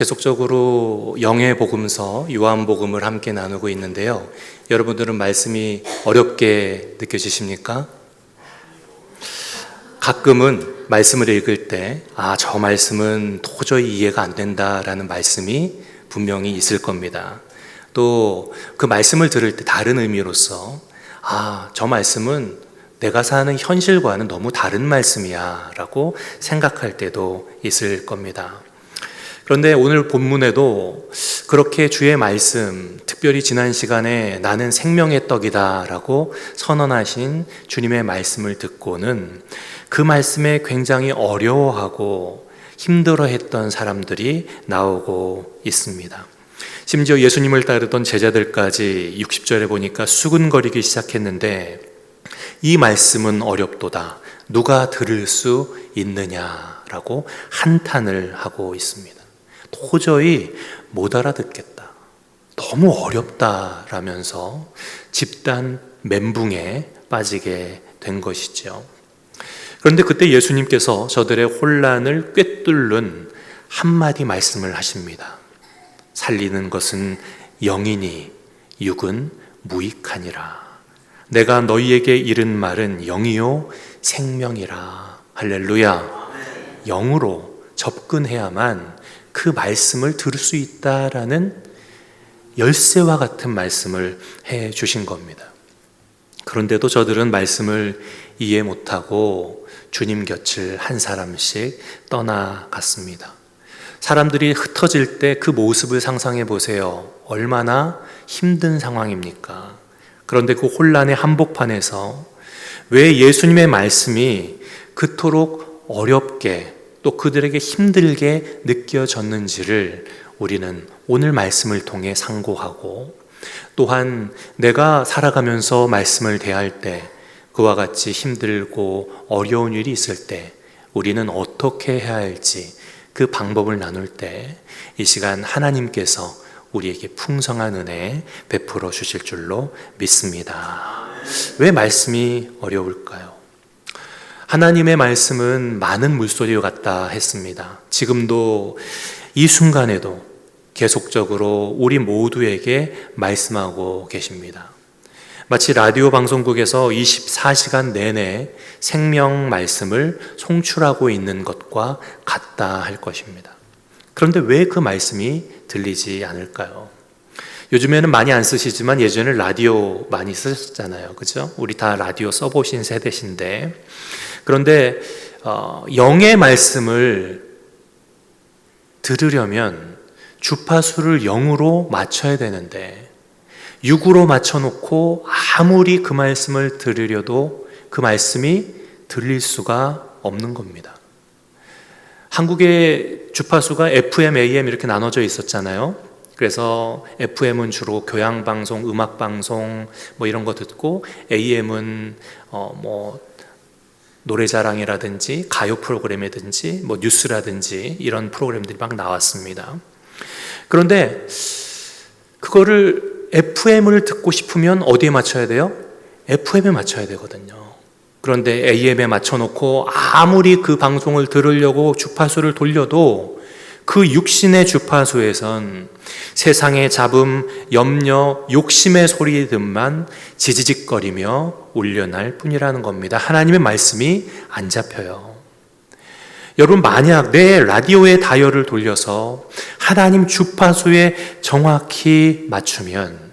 계속적으로 영의 복음서 요한복음을 함께 나누고 있는데요. 여러분들은 말씀이 어렵게 느껴지십니까? 가끔은 말씀을 읽을 때 저 말씀은 도저히 이해가 안 된다라는 말씀이 분명히 있을 겁니다. 또 그 말씀을 들을 때 다른 의미로서 저 말씀은 내가 사는 현실과는 너무 다른 말씀이야 라고 생각할 때도 있을 겁니다. 그런데 오늘 본문에도 그렇게 주의 말씀, 특별히 지난 시간에 나는 생명의 떡이다 라고 선언하신 주님의 말씀을 듣고는 그 말씀에 굉장히 어려워하고 힘들어했던 사람들이 나오고 있습니다. 심지어 예수님을 따르던 제자들까지 60절에 보니까 수근거리기 시작했는데 이 말씀은 어렵도다. 누가 들을 수 있느냐라고 한탄을 하고 있습니다. 도저히 못 알아듣겠다. 너무 어렵다라면서 집단 멘붕에 빠지게 된 것이죠. 그런데 그때 예수님께서 저들의 혼란을 꿰뚫는 한마디 말씀을 하십니다. 살리는 것은 영이니 육은 무익하니라. 내가 너희에게 이른 말은 영이요 생명이라. 할렐루야. 영으로 접근해야만 그 말씀을 들을 수 있다라는 열쇠와 같은 말씀을 해 주신 겁니다. 그런데도 저들은 말씀을 이해 못하고 주님 곁을 한 사람씩 떠나갔습니다. 사람들이 흩어질 때 그 모습을 상상해 보세요. 얼마나 힘든 상황입니까? 그런데 그 혼란의 한복판에서 왜 예수님의 말씀이 그토록 어렵게 또 그들에게 힘들게 느껴졌는지를 우리는 오늘 말씀을 통해 상고하고, 또한 내가 살아가면서 말씀을 대할 때 그와 같이 힘들고 어려운 일이 있을 때 우리는 어떻게 해야 할지 그 방법을 나눌 때 이 시간 하나님께서 우리에게 풍성한 은혜 베풀어 주실 줄로 믿습니다. 왜 말씀이 어려울까요? 하나님의 말씀은 많은 물소리와 같다 했습니다. 지금도 이 순간에도 계속적으로 우리 모두에게 말씀하고 계십니다. 마치 라디오 방송국에서 24시간 내내 생명 말씀을 송출하고 있는 것과 같다 할 것입니다. 그런데 왜 그 말씀이 들리지 않을까요? 요즘에는 많이 안 쓰시지만 예전에 라디오 많이 쓰셨잖아요. 그죠? 우리 다 라디오 써보신 세대신데, 그런데 영의 말씀을 들으려면 주파수를 0으로 맞춰야 되는데 6으로 맞춰놓고 아무리 그 말씀을 들으려도 그 말씀이 들릴 수가 없는 겁니다. 한국의 주파수가 FM, AM 이렇게 나눠져 있었잖아요. 그래서 FM은 주로 교양방송, 음악방송 뭐 이런 거 듣고, AM은 노래자랑이라든지 가요 프로그램이든지 뭐 뉴스라든지 이런 프로그램들이 막 나왔습니다. 그런데 그거를 FM을 듣고 싶으면 어디에 맞춰야 돼요? FM에 맞춰야 되거든요. 그런데 AM에 맞춰놓고 아무리 그 방송을 들으려고 주파수를 돌려도 그 육신의 주파수에선 세상의 잡음, 염려, 욕심의 소리들만 지지직거리며 울려날 뿐이라는 겁니다. 하나님의 말씀이 안 잡혀요. 여러분, 만약 내 라디오의 다이얼을 돌려서 하나님 주파수에 정확히 맞추면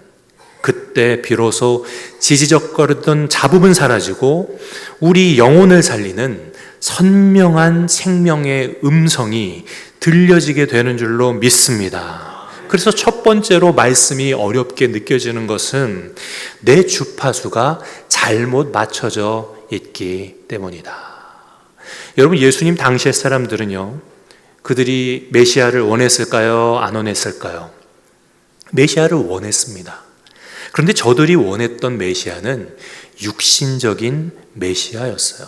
그때 비로소 지지적거리던 잡음은 사라지고 우리 영혼을 살리는 선명한 생명의 음성이 들려지게 되는 줄로 믿습니다. 그래서 첫 번째로 말씀이 어렵게 느껴지는 것은 내 주파수가 잘못 맞춰져 있기 때문이다. 여러분, 예수님 당시의 사람들은요, 그들이 메시아를 원했을까요? 안 원했을까요? 메시아를 원했습니다. 그런데 저들이 원했던 메시아는 육신적인 메시아였어요.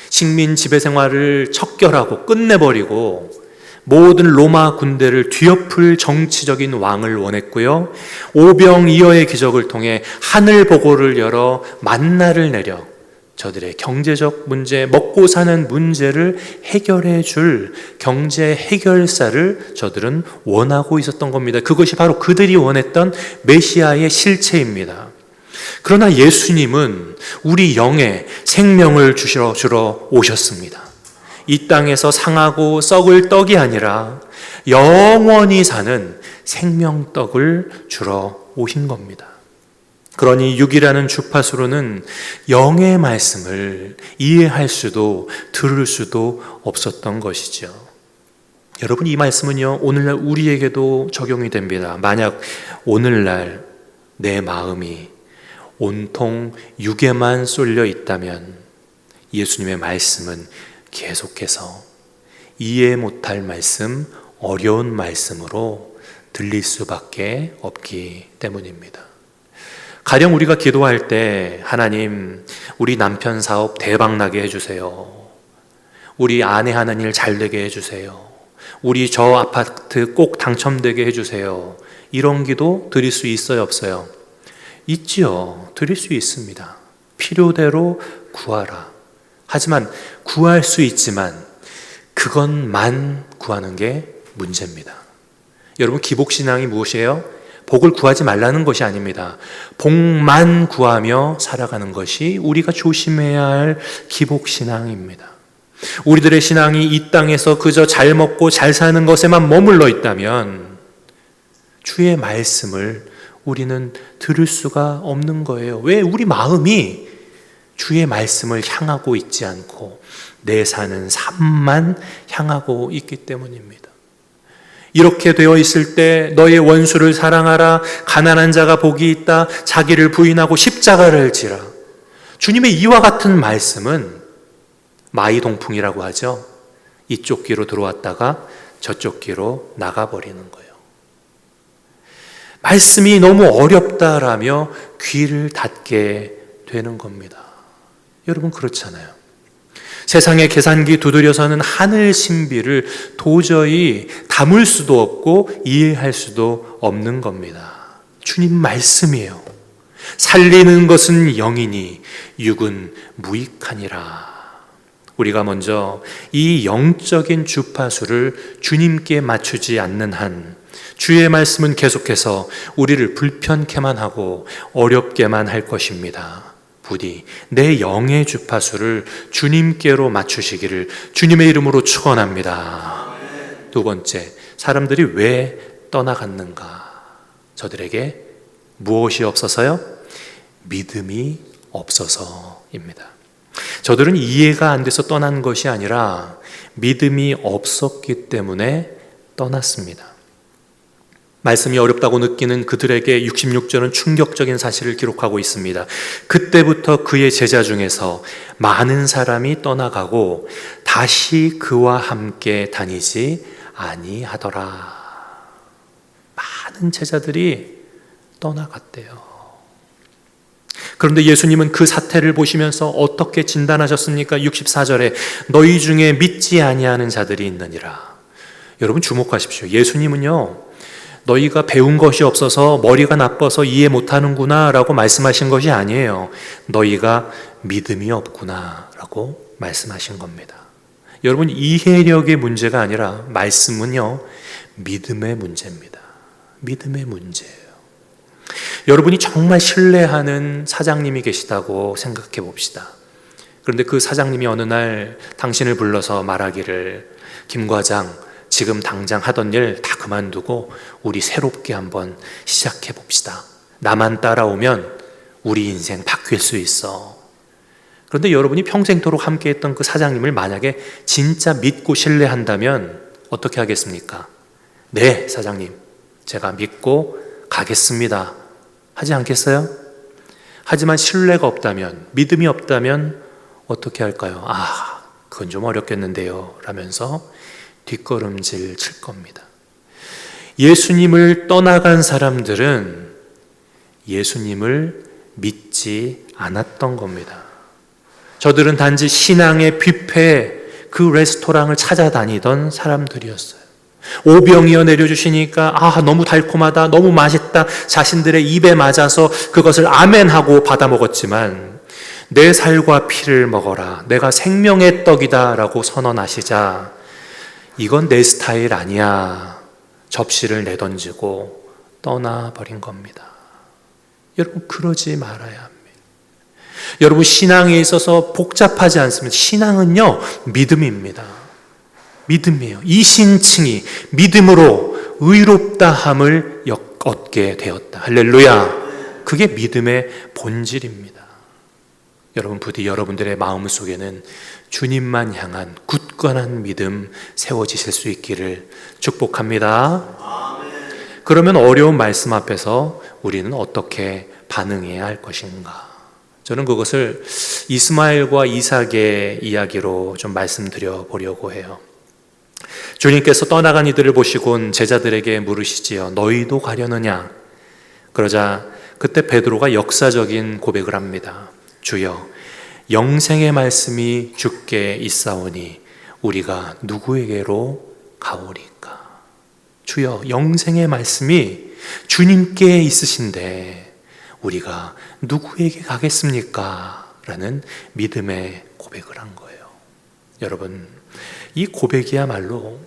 식민 지배 생활을 척결하고 끝내버리고 모든 로마 군대를 뒤엎을 정치적인 왕을 원했고요, 오병이어의 기적을 통해 하늘 보고를 열어 만나를 내려 저들의 경제적 문제, 먹고 사는 문제를 해결해 줄 경제 해결사를 저들은 원하고 있었던 겁니다. 그것이 바로 그들이 원했던 메시아의 실체입니다. 그러나 예수님은 우리 영에 생명을 주러 오셨습니다. 이 땅에서 상하고 썩을 떡이 아니라 영원히 사는 생명떡을 주러 오신 겁니다. 그러니 육이라는 주파수로는 영의 말씀을 이해할 수도 들을 수도 없었던 것이죠. 여러분, 이 말씀은요, 오늘날 우리에게도 적용이 됩니다. 만약 오늘날 내 마음이 온통 육에만 쏠려 있다면 예수님의 말씀은 계속해서 이해 못할 말씀, 어려운 말씀으로 들릴 수밖에 없기 때문입니다. 가령 우리가 기도할 때 하나님, 우리 남편 사업 대박나게 해주세요. 우리 아내 하는 일 잘되게 해주세요. 우리 저 아파트 꼭 당첨되게 해주세요. 이런 기도 드릴 수 있어요, 없어요? 있지요. 드릴 수 있습니다. 필요대로 구하라. 하지만 구할 수 있지만 그것만 구하는 게 문제입니다. 여러분, 기복신앙이 무엇이에요? 복을 구하지 말라는 것이 아닙니다. 복만 구하며 살아가는 것이 우리가 조심해야 할 기복신앙입니다. 우리들의 신앙이 이 땅에서 그저 잘 먹고 잘 사는 것에만 머물러 있다면 주의 말씀을 우리는 들을 수가 없는 거예요. 왜? 우리 마음이 주의 말씀을 향하고 있지 않고 내 사는 삶만 향하고 있기 때문입니다. 이렇게 되어 있을 때 너의 원수를 사랑하라, 가난한 자가 복이 있다, 자기를 부인하고 십자가를 지라. 주님의 이와 같은 말씀은 마이동풍이라고 하죠. 이쪽 귀로 들어왔다가 저쪽 귀로 나가버리는 거예요. 말씀이 너무 어렵다라며 귀를 닫게 되는 겁니다. 여러분, 그렇잖아요. 세상의 계산기 두드려서는 하늘 신비를 도저히 담을 수도 없고 이해할 수도 없는 겁니다. 주님 말씀이에요. 살리는 것은 영이니 육은 무익하니라. 우리가 먼저 이 영적인 주파수를 주님께 맞추지 않는 한 주의 말씀은 계속해서 우리를 불편케만 하고 어렵게만 할 것입니다. 부디 내 영의 주파수를 주님께로 맞추시기를 주님의 이름으로 축원합니다. 두 번째, 사람들이 왜 떠나갔는가? 저들에게 무엇이 없어서요? 믿음이 없어서입니다. 저들은 이해가 안 돼서 떠난 것이 아니라 믿음이 없었기 때문에 떠났습니다. 말씀이 어렵다고 느끼는 그들에게 66절은 충격적인 사실을 기록하고 있습니다. 그때부터 그의 제자 중에서 많은 사람이 떠나가고 다시 그와 함께 다니지 아니하더라. 많은 제자들이 떠나갔대요. 그런데 예수님은 그 사태를 보시면서 어떻게 진단하셨습니까? 64절에 너희 중에 믿지 아니하는 자들이 있느니라. 여러분, 주목하십시오. 예수님은요, 너희가 배운 것이 없어서 머리가 나빠서 이해 못하는구나 라고 말씀하신 것이 아니에요. 너희가 믿음이 없구나 라고 말씀하신 겁니다. 여러분, 이해력의 문제가 아니라 말씀은요, 믿음의 문제입니다. 믿음의 문제예요. 여러분이 정말 신뢰하는 사장님이 계시다고 생각해 봅시다. 그런데 그 사장님이 어느 날 당신을 불러서 말하기를, 김 과장, 지금 당장 하던 일 다 그만두고 우리 새롭게 한번 시작해 봅시다. 나만 따라오면 우리 인생 바뀔 수 있어. 그런데 여러분이 평생토록 함께했던 그 사장님을 만약에 진짜 믿고 신뢰한다면 어떻게 하겠습니까? 네, 사장님, 제가 믿고 가겠습니다. 하지 않겠어요? 하지만 신뢰가 없다면, 믿음이 없다면 어떻게 할까요? 아, 그건 좀 어렵겠는데요 라면서 뒷걸음질 칠 겁니다. 예수님을 떠나간 사람들은 예수님을 믿지 않았던 겁니다. 저들은 단지 신앙의 뷔페, 그 레스토랑을 찾아다니던 사람들이었어요. 오병이어 내려주시니까 너무 달콤하다, 너무 맛있다, 자신들의 입에 맞아서 그것을 아멘하고 받아 먹었지만 내 살과 피를 먹어라, 내가 생명의 떡이다 라고 선언하시자 이건 내 스타일 아니야, 접시를 내던지고 떠나버린 겁니다. 여러분, 그러지 말아야 합니다. 여러분, 신앙에 있어서 복잡하지 않습니다. 신앙은요, 믿음입니다. 믿음이에요. 이신칭이 믿음으로 의롭다함을 얻게 되었다. 할렐루야. 그게 믿음의 본질입니다. 여러분, 부디 여러분들의 마음 속에는 주님만 향한 굳건한 믿음 세워지실 수 있기를 축복합니다. 그러면 어려운 말씀 앞에서 우리는 어떻게 반응해야 할 것인가? 저는 그것을 이스마엘과 이삭의 이야기로 좀 말씀드려 보려고 해요. 주님께서 떠나간 이들을 보시곤 제자들에게 물으시지요. 너희도 가려느냐? 그러자 그때 베드로가 역사적인 고백을 합니다. 주여, 영생의 말씀이 주께 있사오니 우리가 누구에게로 가오리까? 주여, 영생의 말씀이 주님께 있으신데 우리가 누구에게 가겠습니까? 라는 믿음의 고백을 한 거예요. 여러분, 이 고백이야말로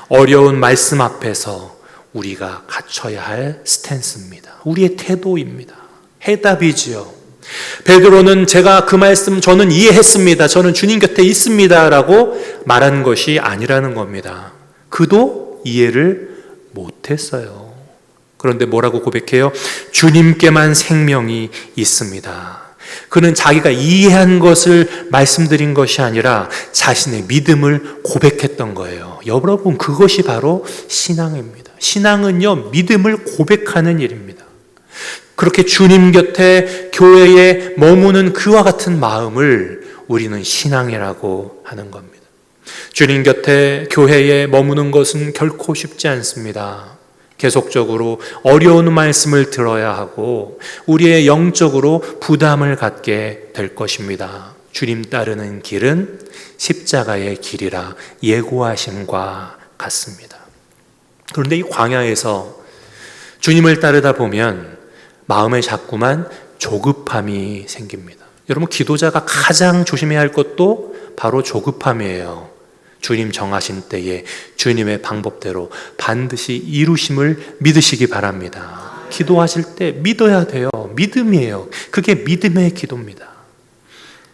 어려운 말씀 앞에서 우리가 갖춰야 할 스탠스입니다. 우리의 태도입니다. 해답이지요. 베드로는 제가 그 말씀 저는 이해했습니다, 저는 주님 곁에 있습니다 라고 말한 것이 아니라는 겁니다. 그도 이해를 못했어요. 그런데 뭐라고 고백해요? 주님께만 생명이 있습니다. 그는 자기가 이해한 것을 말씀드린 것이 아니라 자신의 믿음을 고백했던 거예요. 여러분, 그것이 바로 신앙입니다. 신앙은요, 믿음을 고백하는 일입니다. 그렇게 주님 곁에 교회에 머무는 그와 같은 마음을 우리는 신앙이라고 하는 겁니다. 주님 곁에 교회에 머무는 것은 결코 쉽지 않습니다. 계속적으로 어려운 말씀을 들어야 하고 우리의 영적으로 부담을 갖게 될 것입니다. 주님 따르는 길은 십자가의 길이라 예고하심과 같습니다. 그런데 이 광야에서 주님을 따르다 보면 마음에 자꾸만 조급함이 생깁니다. 여러분, 기도자가 가장 조심해야 할 것도 바로 조급함이에요. 주님 정하신 때에 주님의 방법대로 반드시 이루심을 믿으시기 바랍니다. 기도하실 때 믿어야 돼요. 믿음이에요. 그게 믿음의 기도입니다.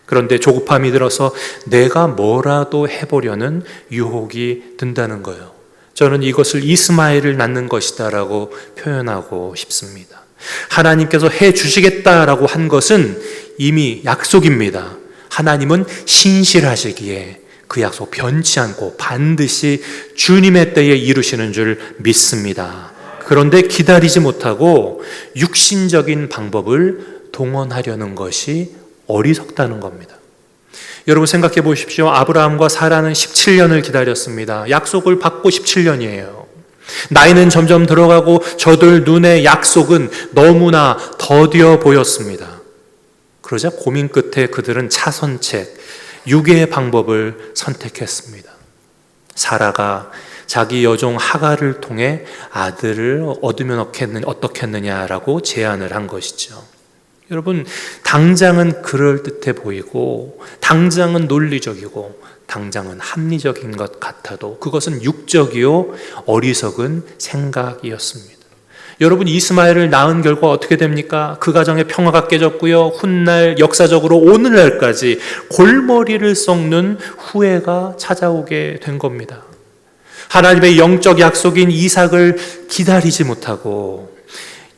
그런데 조급함이 들어서 내가 뭐라도 해보려는 유혹이 든다는 거예요. 저는 이것을 이스마엘을 낳는 것이다 라고 표현하고 싶습니다. 하나님께서 해 주시겠다라고 한 것은 이미 약속입니다. 하나님은 신실하시기에 그 약속 변치 않고 반드시 주님의 때에 이루시는 줄 믿습니다. 그런데 기다리지 못하고 육신적인 방법을 동원하려는 것이 어리석다는 겁니다. 여러분, 생각해 보십시오. 아브라함과 사라는 17년을 기다렸습니다. 약속을 받고 17년이에요. 나이는 점점 들어가고 저들 눈에 약속은 너무나 더디어 보였습니다. 그러자 고민 끝에 그들은 차선책, 육의 방법을 선택했습니다. 사라가 자기 여종 하갈을 통해 아들을 얻으면 어떻겠느냐라고 제안을 한 것이죠. 여러분, 당장은 그럴듯해 보이고 당장은 논리적이고 당장은 합리적인 것 같아도 그것은 육적이요 어리석은 생각이었습니다. 여러분, 이스마엘을 낳은 결과 어떻게 됩니까? 그 가정의 평화가 깨졌고요. 훗날 역사적으로 오늘날까지 골머리를 썩는 후회가 찾아오게 된 겁니다. 하나님의 영적 약속인 이삭을 기다리지 못하고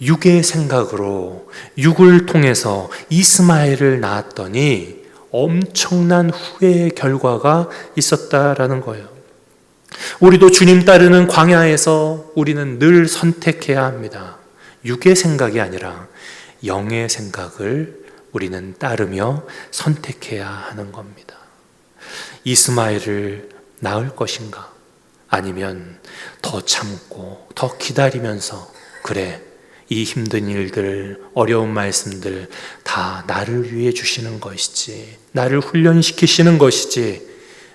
육의 생각으로 육을 통해서 이스마엘을 낳았더니 엄청난 후회의 결과가 있었다라는 거예요. 우리도 주님 따르는 광야에서 우리는 늘 선택해야 합니다. 육의 생각이 아니라 영의 생각을 우리는 따르며 선택해야 하는 겁니다. 이스마엘을 낳을 것인가? 아니면 더 참고 더 기다리면서 그래, 이 힘든 일들, 어려운 말씀들 다 나를 위해 주시는 것이지, 나를 훈련시키시는 것이지,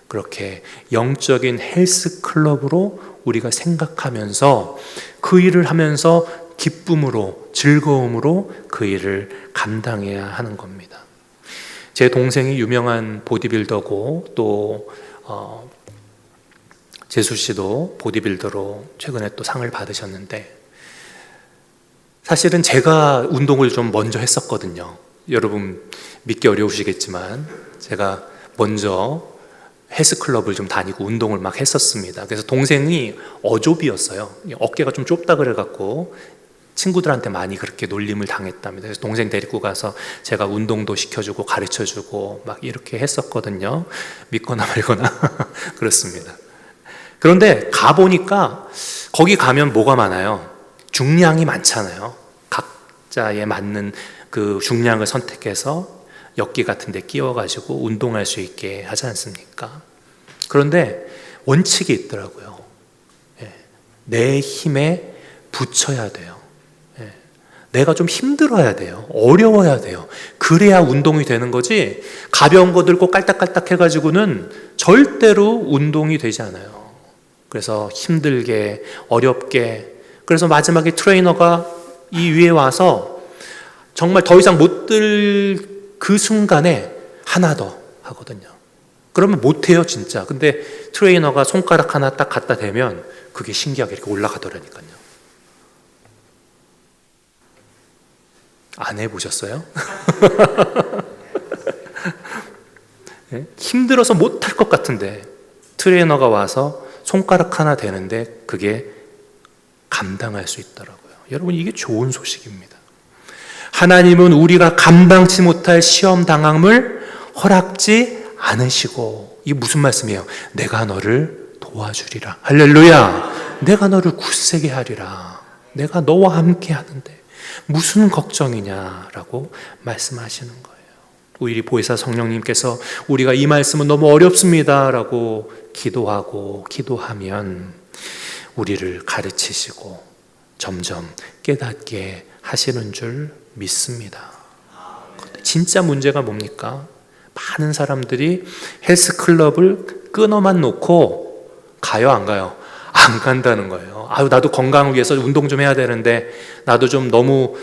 그렇게 영적인 헬스클럽으로 우리가 생각하면서 그 일을 하면서 기쁨으로, 즐거움으로 그 일을 감당해야 하는 겁니다. 제 동생이 유명한 보디빌더고 또 재수 씨도 보디빌더로 최근에 또 상을 받으셨는데, 사실은 제가 운동을 좀 먼저 했었거든요. 여러분 믿기 어려우시겠지만 제가 먼저 헬스클럽을 좀 다니고 운동을 막 했었습니다. 그래서 동생이 어조비였어요. 어깨가 좀 좁다 그래갖고 친구들한테 많이 그렇게 놀림을 당했답니다. 그래서 동생 데리고 가서 제가 운동도 시켜주고 가르쳐주고 막 이렇게 했었거든요. 믿거나 말거나 그렇습니다. 그런데 가보니까 거기 가면 뭐가 많아요? 중량이 많잖아요. 각자에 맞는 그 중량을 선택해서 역기 같은 데 끼워가지고 운동할 수 있게 하지 않습니까? 그런데 원칙이 있더라고요. 내 힘에 붙여야 돼요. 내가 좀 힘들어야 돼요. 어려워야 돼요. 그래야 운동이 되는 거지, 가벼운 거 들고 깔딱깔딱 해가지고는 절대로 운동이 되지 않아요. 그래서 힘들게 어렵게, 그래서 마지막에 트레이너가 이 위에 와서 정말 더 이상 못 들 그 순간에 하나 더 하거든요. 그러면 못해요 진짜. 근데 트레이너가 손가락 하나 딱 갖다 대면 그게 신기하게 이렇게 올라가더라니까요. 안 해보셨어요? 네? 힘들어서 못할 것 같은데 트레이너가 와서 손가락 하나 대는데 그게 감당할 수 있더라고요. 여러분, 이게 좋은 소식입니다. 하나님은 우리가 감당치 못할 시험 당함을 허락지 않으시고, 이게 무슨 말씀이에요? 내가 너를 도와주리라. 할렐루야. 내가 너를 굳세게 하리라. 내가 너와 함께 하는데 무슨 걱정이냐라고 말씀하시는 거예요. 우리 보혜사 성령님께서 우리가 이 말씀은 너무 어렵습니다 라고 기도하면 우리를 가르치시고 점점 깨닫게 하시는 줄 믿습니다. 진짜 문제가 뭡니까? 많은 사람들이 헬스클럽을 끊어만 놓고 가요, 안 가요? 안 간다는 거예요. 아유, 나도 건강을 위해서 운동 좀 해야 되는데 나도 좀 너무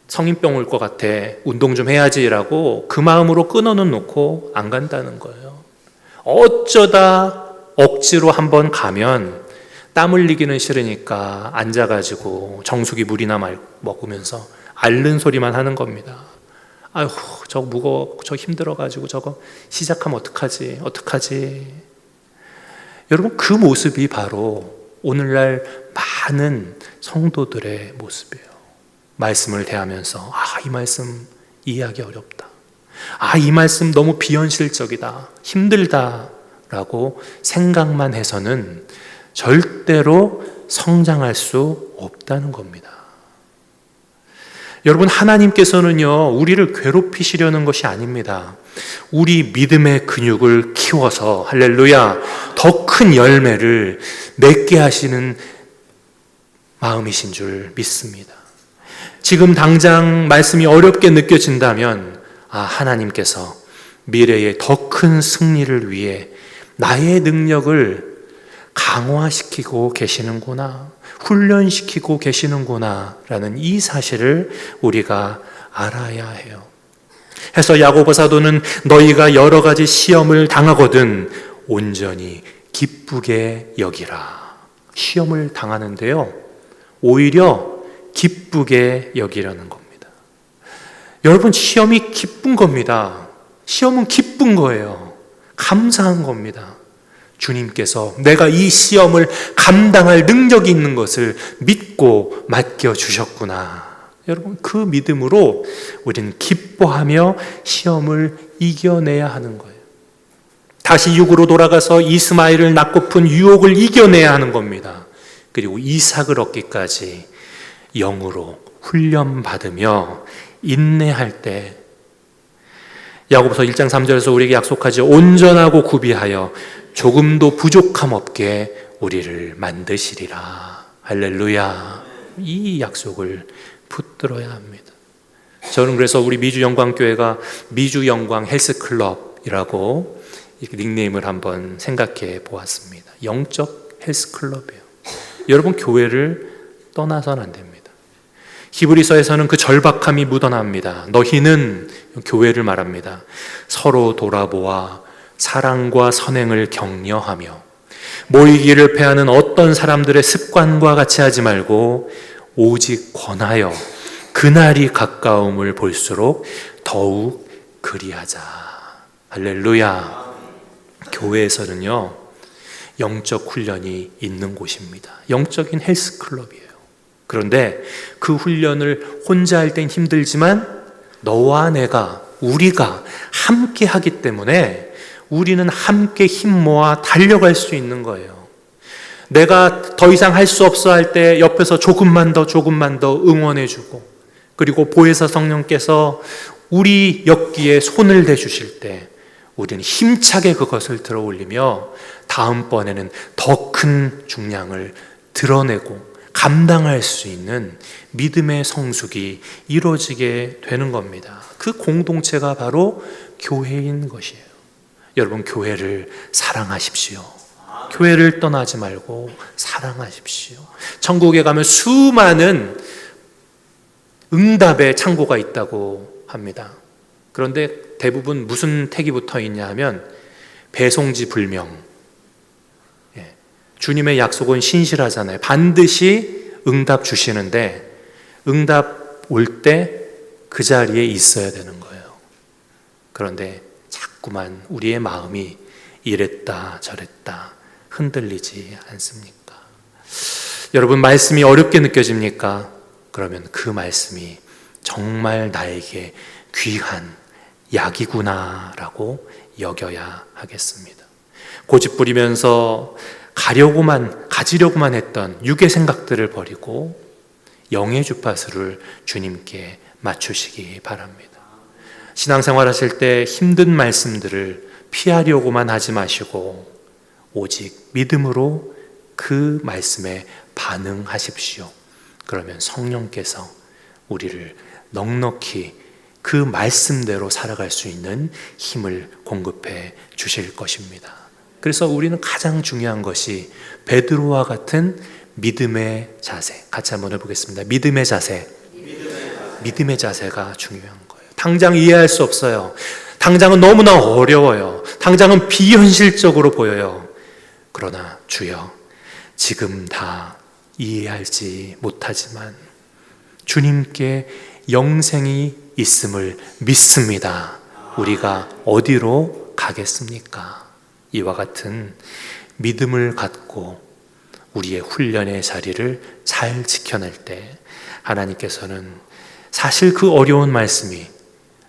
성인병 올 것 같아, 운동 좀 해야지라고 그 마음으로 끊어는 놓고 안 간다는 거예요. 어쩌다 억지로 한번 가면 땀 흘리기는 싫으니까 앉아가지고 정수기 물이나 먹으면서 앓는 소리만 하는 겁니다. 아휴, 저거 무거워, 저 힘들어가지고 저거 시작하면 어떡하지. 여러분, 그 모습이 바로 오늘날 많은 성도들의 모습이에요. 말씀을 대하면서 이 말씀 이해하기 어렵다, 이 말씀 너무 비현실적이다, 힘들다 라고 생각만 해서는 절대로 성장할 수 없다는 겁니다. 여러분, 하나님께서는요, 우리를 괴롭히시려는 것이 아닙니다. 우리 믿음의 근육을 키워서, 할렐루야, 더 큰 열매를 맺게 하시는 마음이신 줄 믿습니다. 지금 당장 말씀이 어렵게 느껴진다면 하나님께서 미래의 더 큰 승리를 위해 나의 능력을 강화시키고 계시는구나, 훈련시키고 계시는구나 라는 이 사실을 우리가 알아야 해요. 해서 야고보 사도는 너희가 여러 가지 시험을 당하거든 온전히 기쁘게 여기라. 시험을 당하는데요, 오히려 기쁘게 여기라는 겁니다. 여러분, 시험이 기쁜 겁니다. 시험은 기쁜 거예요. 감사한 겁니다. 주님께서 내가 이 시험을 감당할 능력이 있는 것을 믿고 맡겨주셨구나. 여러분, 그 믿음으로 우리는 기뻐하며 시험을 이겨내야 하는 거예요. 다시 육으로 돌아가서 이스마엘을 낳고픈 유혹을 이겨내야 하는 겁니다. 그리고 이삭을 얻기까지 영으로 훈련받으며 인내할 때, 야고보서 1장 3절에서 우리에게 약속하지, 온전하고 구비하여 조금도 부족함 없게 우리를 만드시리라. 할렐루야. 이 약속을 붙들어야 합니다. 저는 그래서 우리 미주영광교회가 미주영광 헬스클럽이라고 닉네임을 한번 생각해 보았습니다. 영적 헬스클럽이에요. 여러분, 교회를 떠나서는 안 됩니다. 히브리서에서는 그 절박함이 묻어납니다. 너희는, 교회를 말합니다, 서로 돌아보아 사랑과 선행을 격려하며 모이기를 패하는 어떤 사람들의 습관과 같이 하지 말고 오직 권하여 그날이 가까움을 볼수록 더욱 그리하자. 할렐루야. 교회에서는요, 영적 훈련이 있는 곳입니다. 영적인 헬스클럽이에요. 그런데 그 훈련을 혼자 할 땐 힘들지만 너와 내가, 우리가 함께 하기 때문에 우리는 함께 힘 모아 달려갈 수 있는 거예요. 내가 더 이상 할 수 없어 할 때 옆에서 조금만 더 응원해주고, 그리고 보혜사 성령께서 우리 엮기에 손을 대주실 때 우리는 힘차게 그것을 들어 올리며 다음번에는 더 큰 중량을 드러내고 감당할 수 있는 믿음의 성숙이 이루어지게 되는 겁니다. 그 공동체가 바로 교회인 것이에요. 여러분, 교회를 사랑하십시오. 교회를 떠나지 말고 사랑하십시오. 천국에 가면 수많은 응답의 창고가 있다고 합니다. 그런데 대부분 무슨 택이 붙어 있냐 하면 배송지 불명. 주님의 약속은 신실하잖아요. 반드시 응답 주시는데 응답 올 때 그 자리에 있어야 되는 거예요. 그런데 자꾸만 우리의 마음이 이랬다 저랬다 흔들리지 않습니까? 여러분, 말씀이 어렵게 느껴집니까? 그러면 그 말씀이 정말 나에게 귀한 약이구나라고 여겨야 하겠습니다. 고집 부리면서 가지려고만 했던 육의 생각들을 버리고 영의 주파수를 주님께 맞추시기 바랍니다. 신앙생활 하실 때 힘든 말씀들을 피하려고만 하지 마시고 오직 믿음으로 그 말씀에 반응하십시오. 그러면 성령께서 우리를 넉넉히 그 말씀대로 살아갈 수 있는 힘을 공급해 주실 것입니다. 그래서 우리는 가장 중요한 것이 베드로와 같은 믿음의 자세. 같이 한번 해보겠습니다. 믿음의 자세. 믿음의 자세가 중요한 거예요. 당장 이해할 수 없어요. 당장은 너무나 어려워요. 당장은 비현실적으로 보여요. 그러나 주여, 지금 다 이해하지 못하지만 주님께 영생이 있음을 믿습니다. 우리가 어디로 가겠습니까? 이와 같은 믿음을 갖고 우리의 훈련의 자리를 잘 지켜낼 때 하나님께서는 사실 그 어려운 말씀이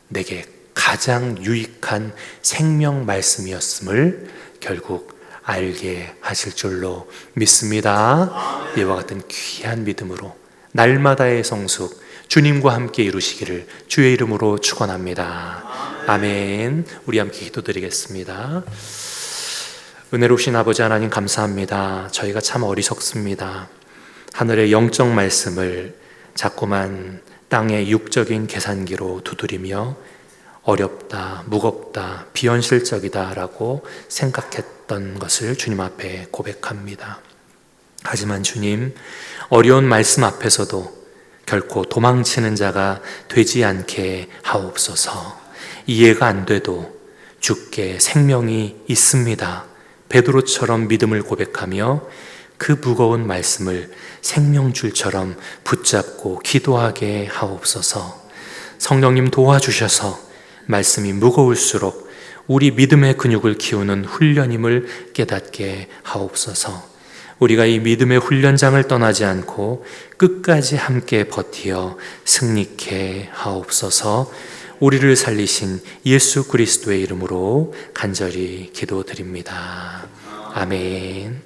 내게 가장 유익한 생명 말씀이었음을 결국 알게 하실 줄로 믿습니다. 이와 같은 귀한 믿음으로 날마다의 성숙 주님과 함께 이루시기를 주의 이름으로 축원합니다. 아멘. 우리 함께 기도드리겠습니다. 은혜로우신 아버지 하나님, 감사합니다. 저희가 참 어리석습니다. 하늘의 영적 말씀을 자꾸만 땅의 육적인 계산기로 두드리며 어렵다, 무겁다, 비현실적이다 라고 생각했던 것을 주님 앞에 고백합니다. 하지만 주님, 어려운 말씀 앞에서도 결코 도망치는 자가 되지 않게 하옵소서. 이해가 안 돼도 주께 생명이 있습니다. 베드로처럼 믿음을 고백하며 그 무거운 말씀을 생명줄처럼 붙잡고 기도하게 하옵소서. 성령님 도와주셔서 말씀이 무거울수록 우리 믿음의 근육을 키우는 훈련임을 깨닫게 하옵소서. 우리가 이 믿음의 훈련장을 떠나지 않고 끝까지 함께 버티어 승리케 하옵소서. 우리를 살리신 예수 그리스도의 이름으로 간절히 기도드립니다. 아멘.